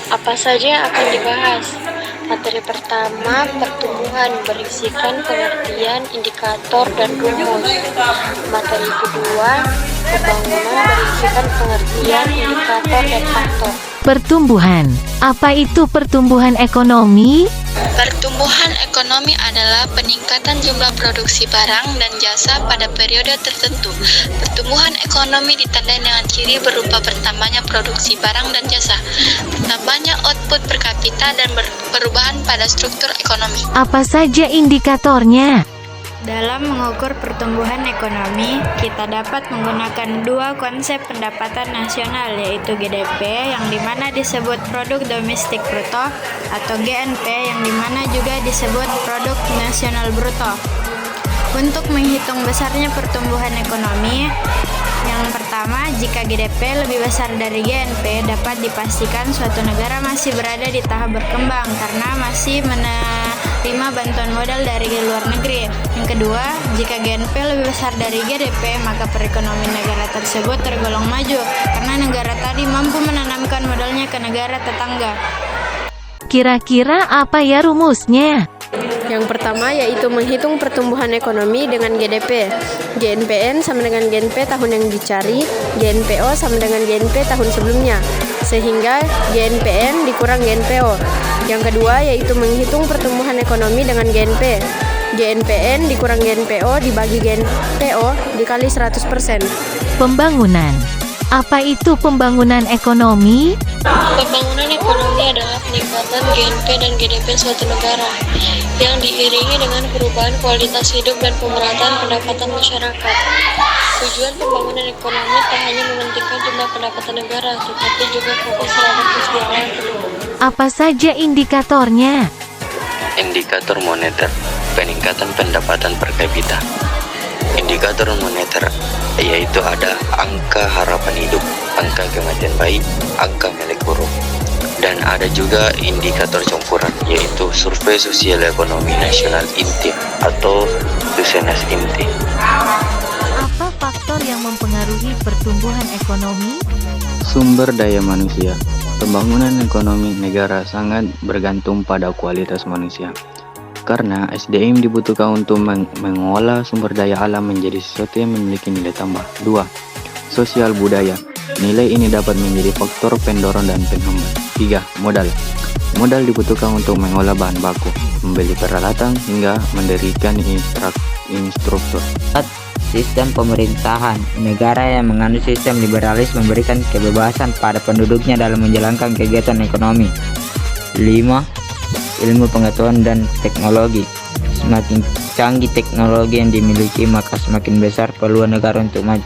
Apa saja yang akan dibahas? Materi pertama, pertumbuhan, berisikan pengertian, indikator, dan rumus. Materi kedua, pembangunan, berisikan pengertian, indikator, dan faktor. Pertumbuhan. Apa itu pertumbuhan ekonomi? Pertumbuhan ekonomi adalah peningkatan jumlah produksi barang dan jasa pada periode tertentu. Pertumbuhan ekonomi ditandai dengan ciri berupa bertambahnya produksi barang dan jasa, bertambahnya output per kapita, dan perubahan pada struktur ekonomi. Apa saja indikatornya? Dalam mengukur pertumbuhan ekonomi, kita dapat menggunakan dua konsep pendapatan nasional, yaitu GDP yang dimana disebut Produk Domestik Bruto, atau GNP yang dimana juga disebut Produk Nasional Bruto. Untuk menghitung besarnya pertumbuhan ekonomi, yang pertama, jika GDP lebih besar dari GNP, dapat dipastikan suatu negara masih berada di tahap berkembang karena masih menerima bantuan modal dari luar negeri. Yang kedua, jika GNP lebih besar dari GDP, maka perekonomian negara tersebut tergolong maju karena negara tadi mampu menanamkan modalnya ke negara tetangga. Kira-kira apa ya rumusnya? Yang pertama yaitu menghitung pertumbuhan ekonomi dengan GDP. GNPN sama dengan GNP tahun yang dicari, GNPO sama dengan GNP tahun sebelumnya, sehingga GNPN dikurang GNPO. Yang kedua yaitu menghitung pertumbuhan ekonomi dengan GNP. GNPN dikurang GNPO dibagi GNPO dikali 100%. Pembangunan. Apa itu pembangunan ekonomi? Pembangunan ekonomi adalah peningkatan GNP dan GDP suatu negara yang diiringi dengan perubahan kualitas hidup dan pemerataan pendapatan masyarakat. Tujuan pembangunan ekonomi tak hanya mementingkan jumlah pendapatan negara, tetapi juga fokus terhadap kesejahteraan penduduk. Apa saja indikatornya? Indikator moneter, peningkatan pendapatan per kapita. Indikator moneter yaitu ada angka harapan hidup, angka kematian bayi, angka melek huruf. Dan ada juga indikator campuran yaitu survei sosial ekonomi nasional INTI atau Susenas INTI. Apa faktor yang mempengaruhi pertumbuhan ekonomi? Sumber daya manusia. Pembangunan ekonomi negara sangat bergantung pada kualitas manusia. Karena SDM dibutuhkan untuk mengolah sumber daya alam menjadi sesuatu yang memiliki nilai tambah. 2. Sosial budaya. Nilai ini dapat menjadi faktor pendorong dan penghambat. 3. Modal. Modal dibutuhkan untuk mengolah bahan baku, membeli peralatan, hingga mendirikan infrastruktur. Sistem pemerintahan. Negara yang menganut sistem liberalis memberikan kebebasan pada penduduknya dalam menjalankan kegiatan ekonomi. 5. Ilmu pengetahuan dan teknologi. Semakin canggih teknologi yang dimiliki, maka semakin besar peluang negara untuk maju.